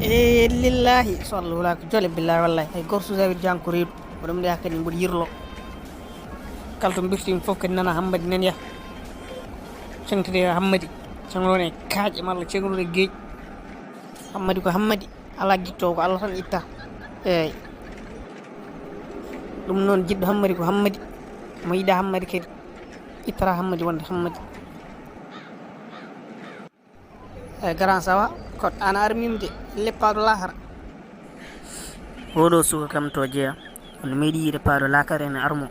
lillahi sallu lak jole billahi wallahi hay gorsu zawir janko reedu oɗum nde hakkadi mboɗo yirlo kala to birtimi fof kadi nana hammadi nan ya cengtede hammadi cengloon e kaaƴe malla cenglude geeƴ hammadi ko hammadi ala guittowo ko Allah tan itta eyyi ɗum noon jiɗɗo hammadi ko hammadi mo yiɗa hammadi kadi ittata hammadi wonde hammadi eyyi grand sawa ko ana armimde leppaɗo lakara oɗo suka kam to jeeya ono meeɗi yiide paaɗo lakara ene armo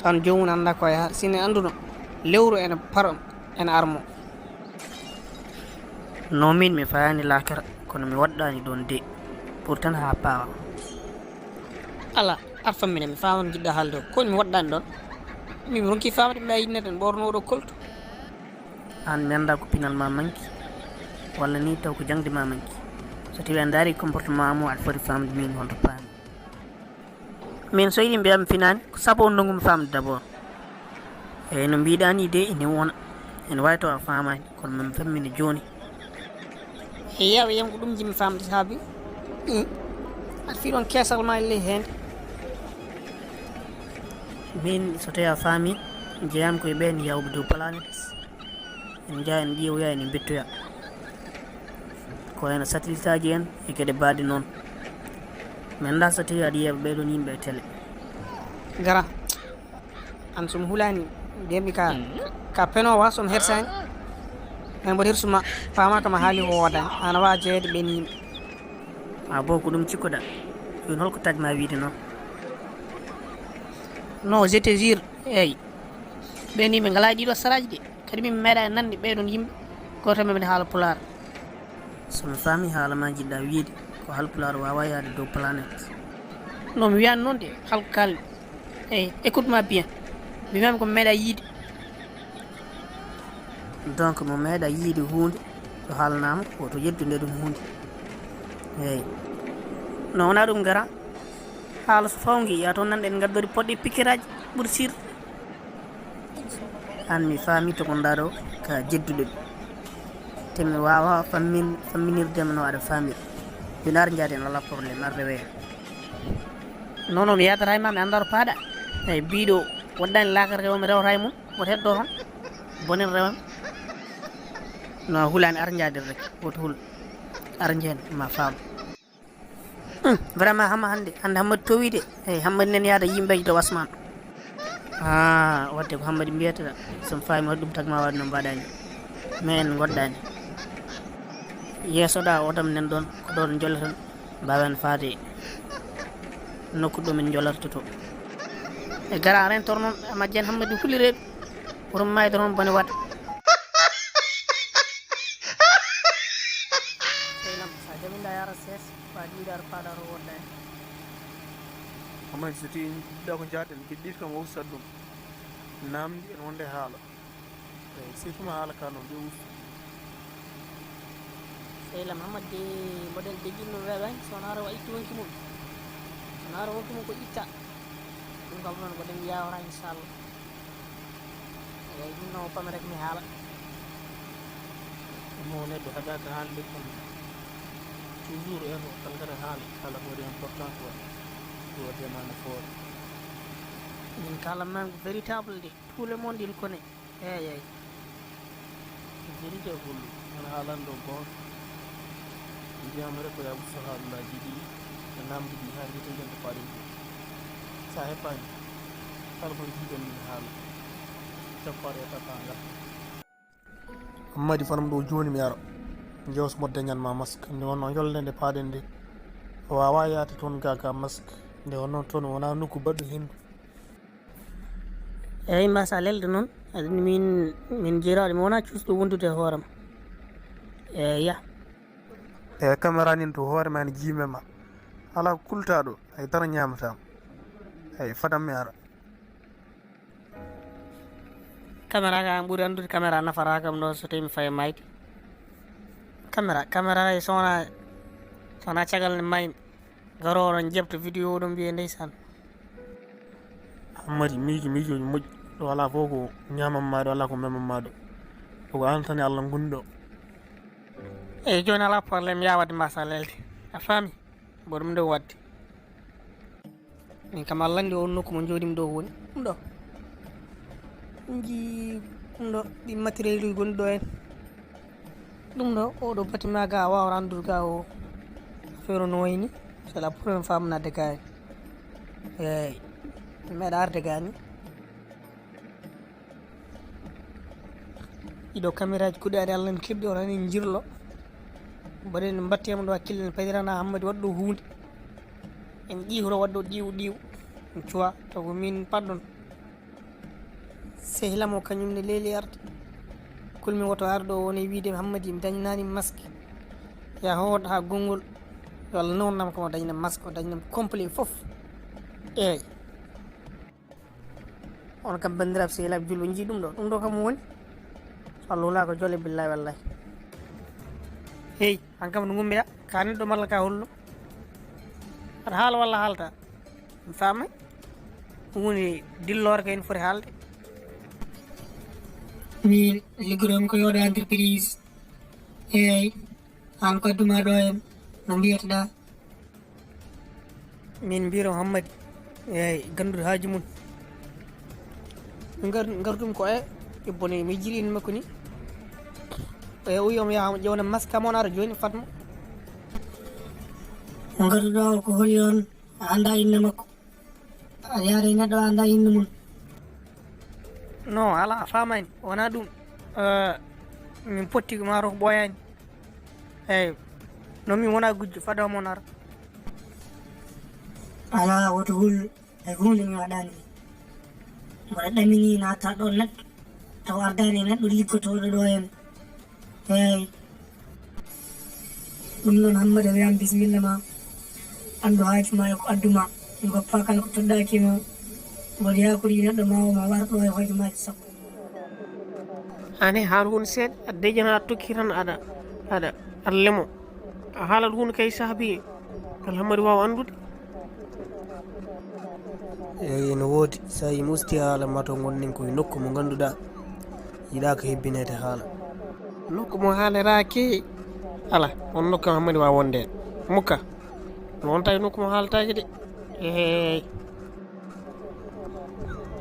tan jomum anda ko yaha sine anduno lewru ene paaro ene armo no min mi fayani lakara kono mi waɗɗani ɗon de pour tan ha pawa ala arfammine mi famano jiɗɗa haalde o koni mi waɗɗani ɗon min ronki famade mbiɗa yinneten ɓornoɗo kolto an mi anda ko pinal ma manki walla ni taw ko jangde ma manki so tawi a daari comportement mo aɗa foti famde min honto paami min so yiɗi mbiyami finani ko saabu on dongumi famde d' abord eyyi no mbiɗani de ene wona ene wawi taw a famani kono min fammini joni yeewa yiyam ko ɗum jimmi famde saabi aɗa fi ɗon kesal ma e ley hende min so tawi a faami jeeyami koye ɓen yawɓe dow planète en jaa en ƴeewoya ene bettoya ko hen satellite aji en e gueɗe baɗe noon mi anda so tawi aɗa yeeɓa ɓeɗon yimɓe e télé gara an somi hulani ndemɗi ka penowa somi hersani mais mboɗo hersuma famaka ma haali ko wodani ana wawa jeeyede ɓen yimɓe ma bo ko ɗum cikkuɗa joni holko tagma wiide noon non je te jure eyyi ɓen yimɓe ngala ɗiɗo saraji de kadi min meeɗa nande ɓeɗon yimɓe goto mabɓe haala pular somi faami haala ma jiɗɗa wiide ko halpular wawa yaade dow planète non mi wiyani noon de halko kalmi eyyi écoute ma bien mi wiyami ko mi meeɗa yiide donc mo meeɗa yiide hunde to haalnama woto yeddude ɗum hunde eyyi non wona ɗum gara haala so fawgui ya toon nanɗe en gaddori poɗɗe piqueraji ɓuuri sirde an mi faami to gonɗa ɗo ka jedduɗo te mi wawa famminirde no aɗa famir joni ar jaaden ala probléme ar rewe non non mi yadata e ma mi andaro paaɗa eyyi biɗo waɗɗani lakara rewo mi rewata e mum woto heddo tan bonen rewam no hulani ar jaaden rek woto hul ar jeen ma faam vraiment hande hammadi towide eyyi hammadi nen yaada yimɓeji to wasman wadde ko hammadi mbiyataɗa somi faami waɗi ɗum tagma waɗi no mbaɗani mais en goɗɗani yeesoɗa otam nen ɗon ko ɗon jollatan mbawen faade nokku ɗo min jollarta to e gara rentor noon majjen hammadi hulireɓe pour mayde toon bone waɗa seylam sa jaminɗa yara sees fa ɗiɗar paɗaro woɗɗani amay so tawi jiɗɗa ko jaɗen gueɗɗiɗi kam o ustat ɗum namdi en wonde haala eyyi surtout ma haala ka noon ɓe usta seylam hammadi mboɗen deƴƴinno weɓani sowona rewa itti wonki mum sowona rewa wonki mum ko itta ɗum kam noon koɗen yawata inchallah eyyi ɗum noon pami rek mi haala mo neɗɗo haɗaka haalde kon toujours en o kalgata haala ko waɗi important quoi ɗo waddema nafoore min kalanmami ko véritable de tout le monde il connaît eyyi vérité gollu wona haalande o gonga mbiyama rek ko ya usto haalullaji ɗi e namdi ɗi ha wiyeten ko paɗen ɗi sa heppani kala ko jiiɗen min haala teppare e tatangal hammadi fanam ɗo joni mi ara jewsmo dañanma masque nde wonno yolde nde paaɗen nde o wawa yaade toon gaga masque nde wonno toon wona nokku baɗɗo hendu eyyi mbasa lelde noon aɗani min jiraɗo mi wona cusɗo wondude e hoorema eyya e caméra nin to hoore ma ne jiimema ala ko kultaɗo hay dara ñamatama eyyi fadam mi ara caméra ka ɓuuri andude caméra nafata kam ɗo so tawi mi faye mayde caméra e sowona caggal ne maymi garowo ɗon jebta vidéo ɗum mbiye ndeysan hammadi miijoji moƴƴi ɗo ala fof ko ñamammaɗo ala ko memammaɗo koko an tan e Allah gonɗo eyyi joni ala probléme ya wadde mbasa lelde a faami bo ɗum ɗo wadde min kam Allah andi on nokku mo jooɗimi ɗo woni ɗum ɗo ji ɗum ɗo ɗi matériel uji gonɗi ɗo hen ɗum ɗo oɗo bâtiment ga a wawa andude ga o affaire no wayni c'est la première fois mo nadde ga hen eyyi mi meeɗa arde ga ni ɗiɗo caméra ji kuɗaɗe Allah en keɓɗi on hani en jirlo mbaɗen mbattema ɗo hakkille en padirana Hammadi waɗɗo hunde en ƴiwro waɗɗo ɗiw en cuwa taw min pardon sehilam o kañum ne leeli arde kulmi woto arɗo woni wiide Hammadi mi dañinani masque ya howoɗo ha gongol yo Allah nawnnam kam o dañinam masque o dañinam complet foof eyyi on kam bandiraɓe sehilaɓe julɓe jii ɗum ɗo kam woni so Allah wula ko jole billahi wallahi hey an kam no gummiɗa ka neɗɗo malla ka hollo aɗa haala walla haalta mi famay hunde dillore ko en foti haalde min liggoɗomi ko yooɗo entreprise eyyi an ko adduma ɗo hen no mbiyataɗa min mbiro Hammadi eyyi gandude haaji mum gardumi ko bone mi jiri in makko ni e o wiyomo yahamo ƴewna masque kam on ara joni fatma o garduɗo ko holi on a anda inde makko a yaara e neɗɗo a anda inde mum non ala a famani wona ɗum min potti maaro ko ɓoyani eyyi non min wona gujjo fadama on ara ala woto hul e hunde mi waɗani mbaɗa ɗamini natta ɗo neɗɗo taw ardani neɗɗo liggotoɗo ɗo hen eyyi ɗum noon Hammadi a wiyama bisimilla ma andu haaji ma e ko adduma goppa kala ko toɗɗakima mboɗo yakori neɗɗo ma o ma wara ɗo e hojomaji sappo ane haala hunde seeɗa aɗa dejana aɗa tokki tan aɗa lemo a haalat hunde kay saabi kala Hammadi wawa andude eyyi no woodi sa yimi usti haala mato gonɗen koye nokku mo ganduɗa yiɗa ko hebbinede haala nokku mo haalerake ala on nokku Hammadi wawa wonde hen mukka no wonta e nokku mo haaletake de eyyi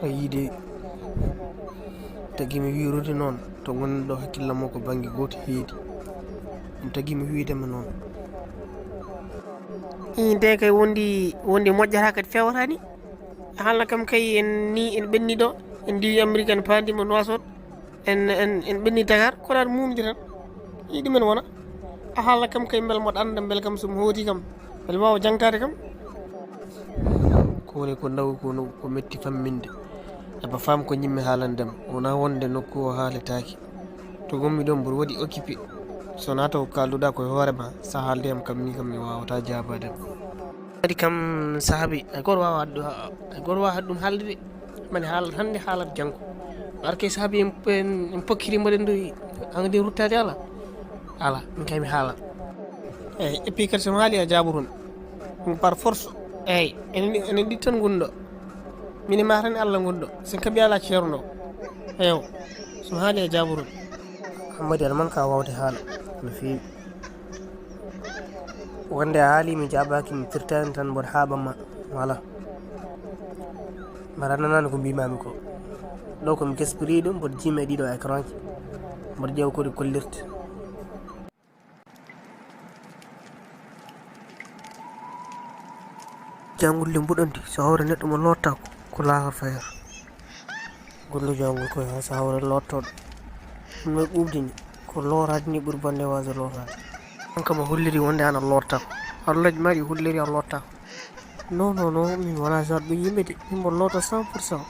a yiide tagui mi wirude noon to gonɗen ɗo hakkillam mo ko banggue goto heedi ɗum tagui mi wiidema noon nde kay wondi moƴƴata kadi fewrani haalna kam kay en ni en ɓenni ɗo en diwi Amérique en paadima Nouakchott en ɓenni Dakar kono aɗa mumdi tan yiɗi men wona a haalna kam kay beel moɗo anda beel kam somi hooti kam beel wawa jangtade kam ko woni ko ndaw ko metti famminde eɓa faam ko ñimmi haalandema wona wonde nokku o haaletake to gommi ɗon mboɗo waɗi occupé sona taw kalduɗa koye hoorema sa haaldeyam kam ni kam mi wawata jabadema kadi kam saabi hay goto wawa haɗum haalde de mane haalat hande haalat janggo arke saabi en pokkirimo ɗen ɗo hande ruttade ala min kay mi haalat eyyi et puis kadi somi haali a jaɓotoon ɗum par force eyyi enen ɗi tan gonɗo mine ma tan Allah gonɗo sen kaɓi ala ceerno eyo somi haali a jaɓotoon Hammadi aɗa manka wawde haala no fewi wonde a haali mi jaɓaki mi firtani tan mboɗo haaɓanma voilà mbaɗa nanani ko mbimami ko ɗo komi gaspiri ɗum mboɗo jiima e ɗiɗo écran ji mboɗo ƴeewa kodi kollirte jangulle mbuɗonti so hawre neɗɗo mo lotta ko laaka fayar gollo jangol koye ha so hawre lottoɗo ɗum noy ɓubdini ko lorade ni ɓuuri bonde wasde lorade on kam a holliri wonde an a lottako hallaji maɗi holliri a lottako non min wona genre ɗo yimɓe de min mboɗo loto 100%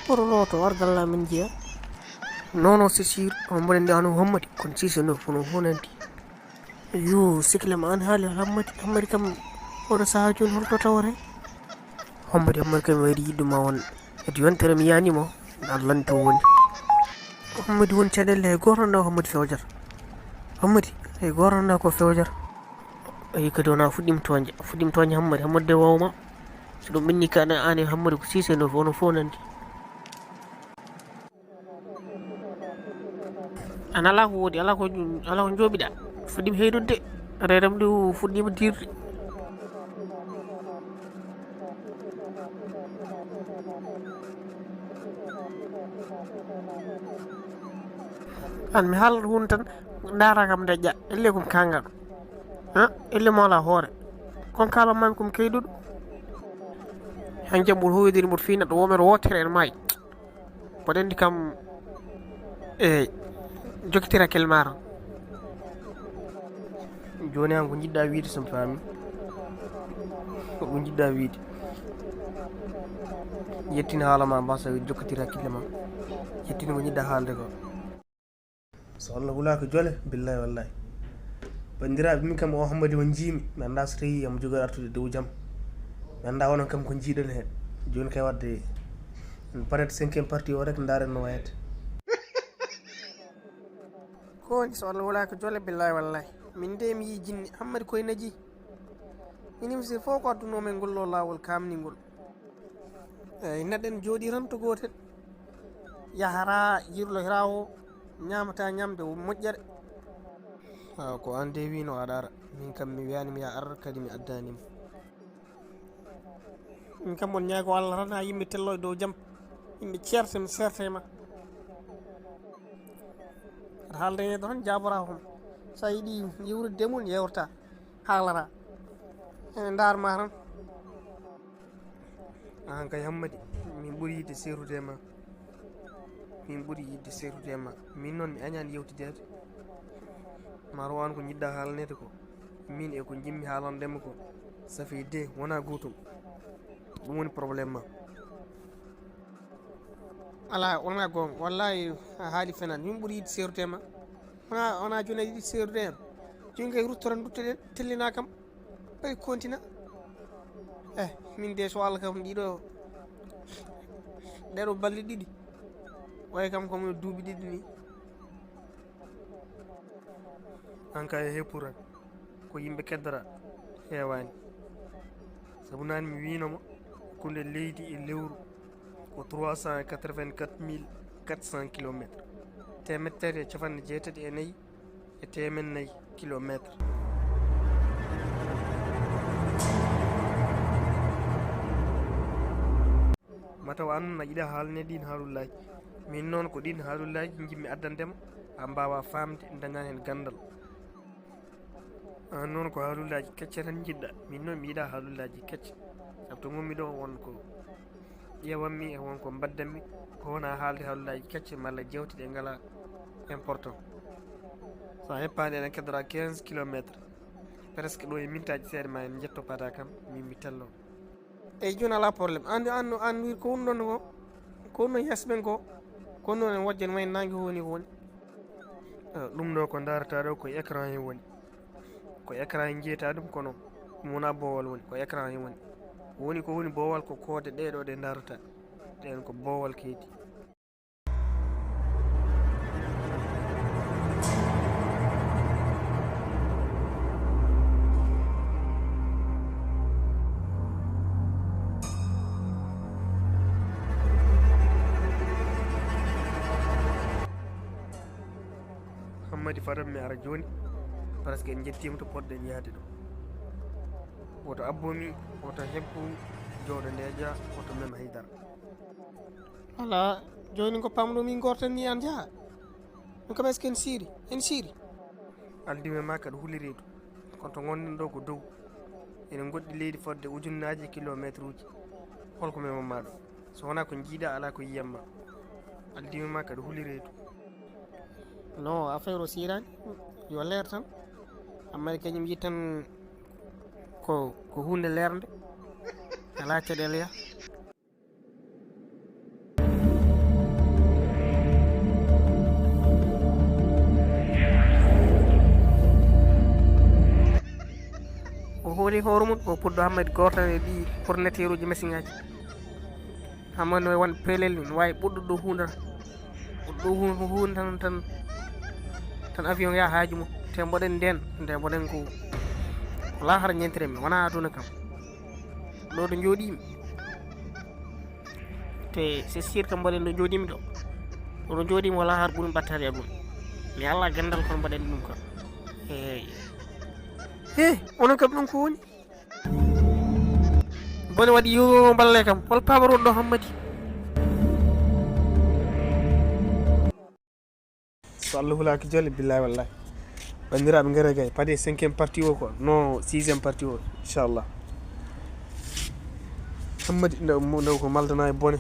mboɗo loto wargalla min jeeya non c'est sûr on mboɗen nde hano Hammadi kono 6 fono fonanti yo sikilama an haali Hammadi kam oɗo saaha joni holto tawate Hammadi kam wayri yiɗɗuma won kadi yontere mi yanimo Allah andi to woni Hammadi woni caɗele hay goto anda Hammadi fewjata Hammadi hay goto anda ko fewjata eyi kadi wona fuɗɗima toñde Hammadi de wawma so ɗum ɓenni kaɗa an e Hammadi ko 6 ono fof nandi an ala ko woodi ala ko jooɓiɗa fuɗɗima heydude reeram ndu fuɗɗima dirde. an mi haalata hunde tan dara kam deƴƴa elle komi kangal elle moola hoore kon kalanmami komi keyduɗo han jam ɓuuri hoydiri mboto fi neɗɗo women wotere en maayi mboɗo andi kam jokitira kelmara joni an ko jiɗɗa wiide somi faami ko ɗum jiɗɗa wiide yettina haalama mbasa wiide jokkitira hakkille ma yettina ko jiɗɗa haalde ko so Allah wulaka jole billahi wallahi bandiraɓe min kam o hammadi o jiimi mi anda so tawi amo jogori artude dow jaam mi anda onon kam ko jiiɗon hen joni kay wadde en paret 5e partie o rek daren no wayata ko woni so Allah wulaka jole billahi wallahi min de mi yi jinni hammadi koye naji minimi si fof ko addunomen ngollo lawol kamnigol eyyi neɗɗo en jooɗi tan to gotel yahara yirlohira o ñamata ñamde moƴƴere ko an de wino aɗa ara min kam mi wiyanimi ya ar kadi mi addanima min kam on ñaago Allah tan ha yimɓe tello e dow jaam yimɓe certe mi sertema aɗa haaldeneɗo tan jabora hom sa yiiɗi yewrude demum yewrata haalata ene darma tan an kay hammadi min ɓuuri yidde sertude ma min ɓuuri yidde sertude ma min noon mi añani yewtidede maro an ko jiɗɗa haalanede ko min e ko jimmi haalandema ko ça fait de wona gotum ɗum woni probléme ma ala wona gonga wallahi a haali fenan min ɓuuri yidde sertude ma wona joni a yiɗi sertude en joni kay ruttoran duttoɗen tellina kam ɓay continua min de so Allah kam ɗiɗo ɗeɗo balɗe ɗiɗi way kam komi duuɓi ɗiɗi ni an ka e heppuran ko yimɓe keddora hewani saabu nani mi winomo kunde leydi e lewru ko 384 400 kilométre temettere e capanɗe jeetati e nayyi e temen nayyi kilométre mataw an a yiɗa haalne ɗin haalullaji min noon ko ɗin haalullaji jimmi addandema ha mbawa famde dañan hen gandal an noon ko haalullaji kecce tan jiɗɗa min noon mi yiɗa haalullaji kecce saabu to gommi ɗo wonko ƴewanmi e wonko baddanmi ko wona haalde haalullaji kecce malla jewte ɗe ngala important sa heppani eɗen keddora 15 kilométre presque ɗo e mintaji seeɗa ma en jettopata kam min mi tello eyyi joni ala probléme an wi ko woni ɗon ko woni ɗon yesɓen ko woni ɗon en wojjan wayno nangue woni ko woni ɗum ɗo ko darata ɗo koye écran he woni ko écran he jeyta ɗum kono ɗum wona boowal woni ko écran he woni ko woni boowal ko koode ɗeɗo ɗe darata ɗen ko boowal keedi hammadi fadan mi ara joni presque en jettima to poɗɗen yaade ɗo woto abbomi woto hebbu jooɗo ndeja woto mem haydara ala joni ko pamɗo min gortan ni an jaaha ɗum kam est ce que en siiri aldime ma kaɗa hulireedu kono to gonɗen ɗo ko dow enen goɗɗi leydi fodde ujunnaji kilométre uji holko memama ɗo so wona ko jiiɗa ala ko yiyamma aldime ma kaɗa hulireedu non affaire o sirani yo leer tan amma kañum yi tan ko hunde leerde ala caɗele ya o hooli hoore mum o puɗɗo hammadi gortan e ɗi fourniture uji machine aji hammadi no wonɓe pelel ni no wawi ɓuɗɗo ɗo hunde ɓuɗɗo hunde tan avion ya haaju mum te mboɗen nden nde mboɗen ko wala hara ñentiremi wona aduna kam ɗo ɗo jooɗimi te c'est sûr que mboɗen ɗo jooɗimi ɗo ɗo jooɗimi wala har ɓuuri battade aduna mi Allah gandal kono mboɗen ɗum kam onon kam ɗum ko woni bone waɗi yo balle kam hol pabaroɗo ɗo hammadi so Allah hulaki jolle billahi wallahi bandiraɓe ngare gay paade 5e partie o ko non 6e partie o inchallah hammadi ndaw ko maldana e bone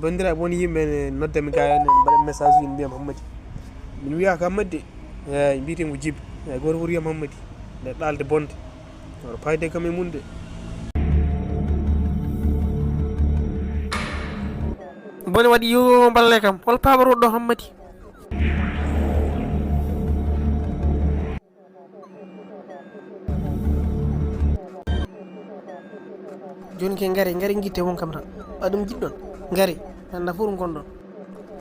bandiraɓe woni yimɓe ne noddami gayane mbaɗa message yin mbiyam hammadi min wiya ko hammadi eyi mbiyeten ko jibbi eyi goto woto wiyam hammadi nde ɗalde bonde oto payde kam e munde bone waɗi yo balle kam hol pabaroɗo ɗo hammadi joni ke ngari guitte won kam tan ɓaɗum jiɗɗon ngari anda fof ɗum gonɗon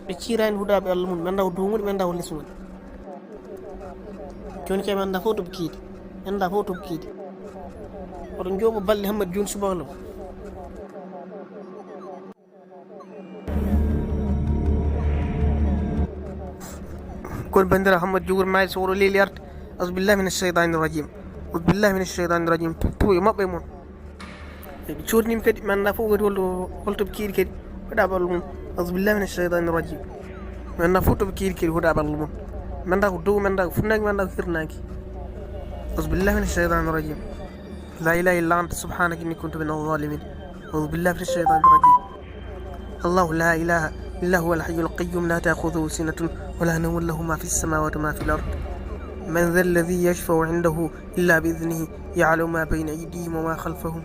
ɓe cirani huɗaɓe Allah mum ɓe anda ko dow woni ɓe anda ko less woni joni ke ɓe anda fof toɓe kiidi ɓe anda fof toɓe kiidi oɗon jooɓo balɗe hammadi joni subahana كل بندر محمد جور ماي صورو لي ليرت أعوذ بالله من الشيطان الرجيم أعوذ بالله من الشيطان الرجيم تو ما بيمون شورني مكدي من نافو قلت بكير كدي هدا بالمون أعوذ بالله من الشيطان الرجيم من نافو تبكير كدي هدا بالمون من دا دو من دا فناك من دا فرناك أعوذ بالله من الشيطان الرجيم لا إله إلا أنت سبحانك إني كنت من الظالمين أعوذ بالله من الشيطان الرجيم الله لا إله إلا هو الحي القيوم لا تأخذه سنة ولا نوم له ما في السماوات وما في الأرض من ذا الذي يشفع عنده إلا بإذنه يعلم ما بين أيديهم وما خلفهم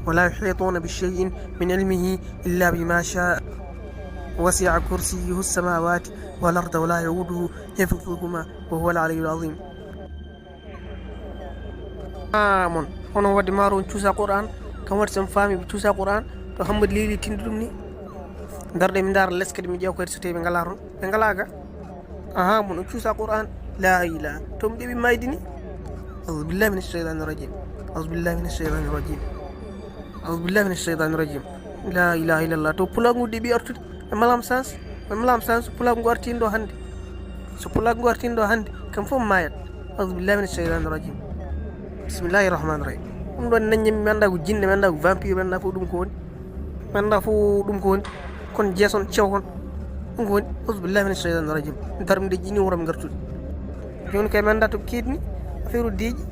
ولا يحيطون بشيء من علمه إلا بما شاء وسع كرسيه السماوات والأرض ولا يؤوده حفظهما وهو العلي العظيم آمون هنا ودي مارون تشوسا قرآن كم ورسم فامي بتشوسا قرآن محمد ليلي تندرمني darde mi ndara leskede mi ƴeew koyde so tawi ɓe ngala toon ɓe ngalaga aha mon cuusa qur'an la ilaha to mi ɗeɓi maydini أعوذ بالله من الشيطان الرجيم أعوذ بالله من الشيطان الرجيم أعوذ بالله من الشيطان الرجيم لا إله إلا الله تو pulagu ɗeɓi artude ɓe malam sans pulagu artindo hande so pulagu artindo hande kam fof mayat أعوذ بالله من الشيطان الرجيم بسم الله الرحمن الرحيم ɗum ɗon naññami mi anda ko jinne mi anda ko vampire mi anda fof ɗum ko woni mi anda fof ɗum ko woni kon jeeson cewkon ɗum ko woni أعوذ بالله من الشيطان الرجيم darmde jini wuram gartude joni kay mi anda to keedni affaire u deeƴi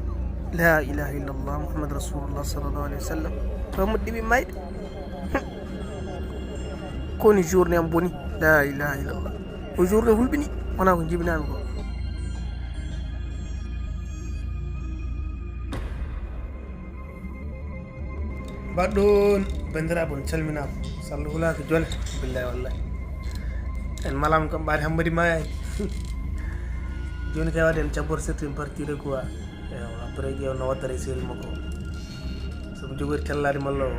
la ilaha illallah muhammad rasulullah sallallahu alayhi wa sallam to mo ɗiɓi mayɗe koni journée am boni la ilaha illallah o journée hulɓini wona ko jibinami ko baɗɗon bandiraɓe on calminama sallah hulaka jole billahi wallahi en malama kam ɓaade hammadi mayani joni kay waɗi en cabbor septiéme partie de quoi après ƴeew no waddata e sehil makko somo jogori tellade malla o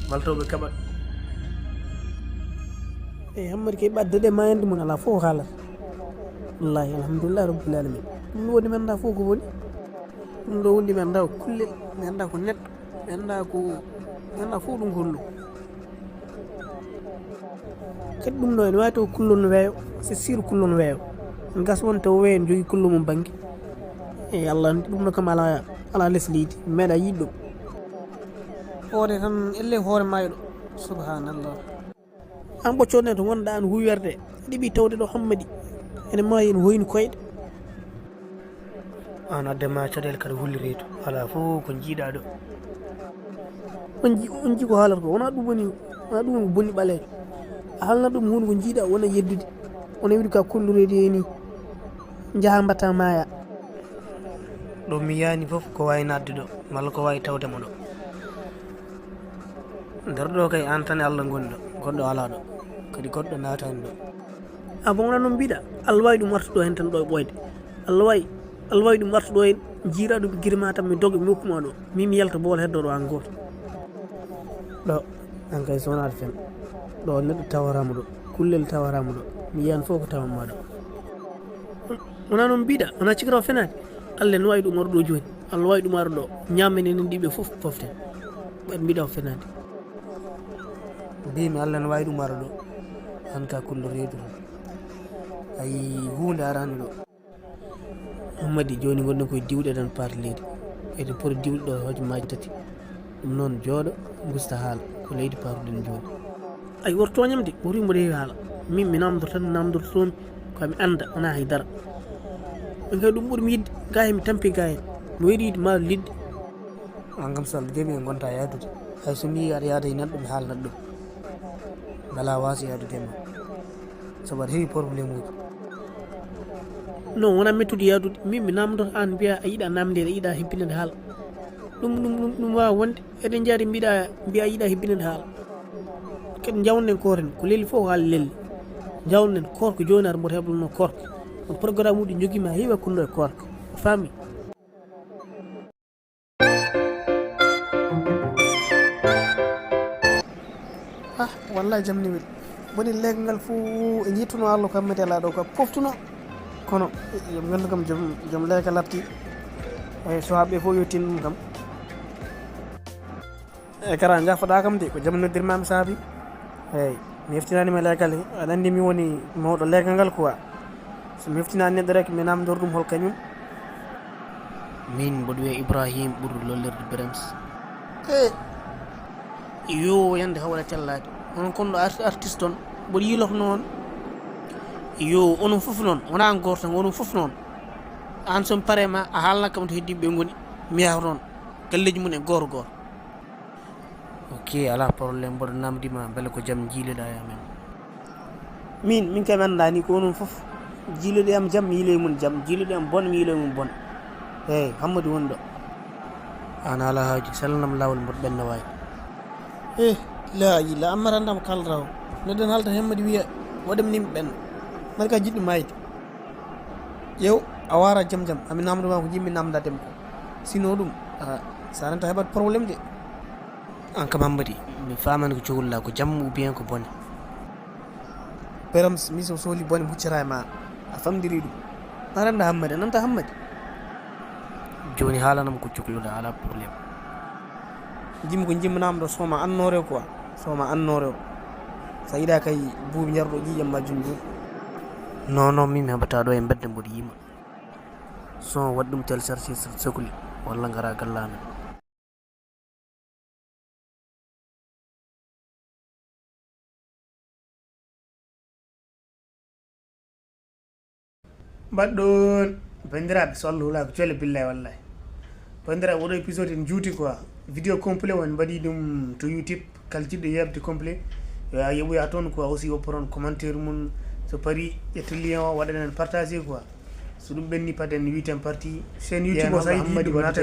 maltoɓe kaɓat eyi hammadi kay ɓaddade mayande mum ala fof haalata wallahi alhamdulillah rabbil alamin ɗum ɗo woni mi anda fof ko woni ɗum ɗo wondi mi anda ko kullel mi anda ko neɗɗo mi anda fof ɗum hollu kadi ɗum ɗo ene wawi taw kullon weeyo c'est sûr kullon weeyo gas won taw weeyo ne jogui kullo mum banggue eyi allah andi ɗum ɗo kam ala less leydi meeɗa yiid ɗum hoore tan elle hoore mayɗo subhanallah an ɓoccone to gonɗa an huwerde ɗiɓi tawde ɗo hammadi ene maayi ene hoyni koyɗe an addema caɗele kadi hulliri to ala fof ko jiiɗa ɗo on jii ko haalata ko wona ɗum woni ko bonni ɓalejo a halna ɗum hunde ko jiiɗa wona yeddude wona wiide ka kollurede ni jaaha mbatta maaya ɗo mi yani foof ko wawi nadde ɗo walla ko wawi tawdema ɗo nder ɗo kay an tan e allah goni ɗo goɗɗo ala ɗo kadi goɗɗo natani ɗo a bon wona noon mbiɗa allah wawi ɗum artuɗo hen tan ɗo e ɓoyde allah wawi ɗum artuɗo hen jiira ɗum guirima tan mi doga mi hokkuma ɗo min mi yalta boole heddo ɗo an goto ɗo an kay sownade fen ɗo neɗɗo tawarama ɗo kullel tawarama ɗo mi yiyan fof ko tawamma ɗo wona noon mbiɗa wona cikata fenade allah ne wawi ɗum arɗo joni allah wawi ɗum arɗo ñammenen ɗiɓe fof poften ɓen mbiɗa ko fenade mbimi allah ne wawi ɗum arɗo an ka kullo reedu ay hunde arani ɗo Hammadi joni gonɗen koye diwɗe tan paata leydi ede poti diwɗe ɗo hojomaji tati ɗum noon jooɗo gusta haala ko leydi paruɗen joni ay wortoñam de wori mboɗo heewi haala min mi namdoto tan namdototomi komi anda wona haydara ɓe kay ɗum ɓuurimi yidde ga hen mi tampi ga hen mi waɗi ma lidde an kam so Allah jaɓi en gonta yaadude hay so mi aɗa yaada e neɗɗo mi haalnat ɗum ngala waasa yaadude ma sabu aɗa heewi probléme uji non wona mettude yaadude min mi namdoto an mbiya a yiiɗa namdede a yiiɗa hebbinede haala ɗum wawa wonde eɗen jaari mbiya a yiiɗa hebbinede haala kadi jawnen kooren ko lelli fof ko haala lelli jawnen korko joni aɗa mboto heblono korko on programme uji joguima heewi hakkude e korko faami wallahi jamni weɗi woni leggal ngal fuu e jittuno Allah ko hammete ala ɗo ko poftuno kono yomi gandu kam joom leeka latti eyyi so haɓe fof yettin ɗum kam e kara jafoɗa kam de ko jaam noddirmami saabi eyyi mi heftinanima leegal he aɗa andi mi woni mawɗo leegal ngal quoi so mi heftinani neɗɗo rek mi namdor ɗum hol kañum min mboɗo wiya Ibrahima ɓurɗo lollirde Brems yo yande hawra tellade onon kon ɗo artiste on mboɗo yiiloto noon yo onon foof noon wona an goto tan onon foof noon an somi parema a haalnat kam to heddiɓe goni mi yaha toon galleji mum e goto goto ok ala probléme mboɗo namdima beele ko jaam jiileɗa e amen min kam anda ni ko onon foof jiileɗe am jaam mi yiile mum jaam jiileɗe am bon mi yiile mum bon eyyi Hammadou woni ɗo an ala haaji sallanam lawol mboɗo ɓenna wawi la ila ammarandam kaldata o neɗɗon haalta Hammadi wiya waɗam nimi ɓenna mbaɗa ka jiɗɗo mayde ƴew a wara jaam ami namdoma ko jimmi namdadema ko sinon ɗum sa renta heɓat probléme de an kam Hammadi mi famani ko cohluɗa ko jaam ou bien ko bone Brems mi so sohli bone mi huccata e ma a famdiri ɗum aranda Hammadi a nanta Hammadi joni haalanam ko cohluɗa ala probléme jimmi ko jimmanama ɗo soma annore o quoi soma annore o sa yiiɗa kay buuɓi jarɗo ƴiƴam majjum joni non min mi heɓata ɗo e bedde mboɗo yima son waɗi ɗum téléchargé sokli walla gara gallamen mbaɗɗon bandiraɓe so Allah huula ko coole billahi wallahi bandiraɓe oɗo épisode en juuti quoi vidéo complet won mbaɗi ɗum to YouTube kala jiɗɗo yebde complet yo yeɓoya toon quoi aussi wopporon commentaire mum so paari ƴetta lien o waɗanen partagé quoi so ɗum ɓenni paden 8e partie chaîne YouTube o sa yiɗi ɗum nata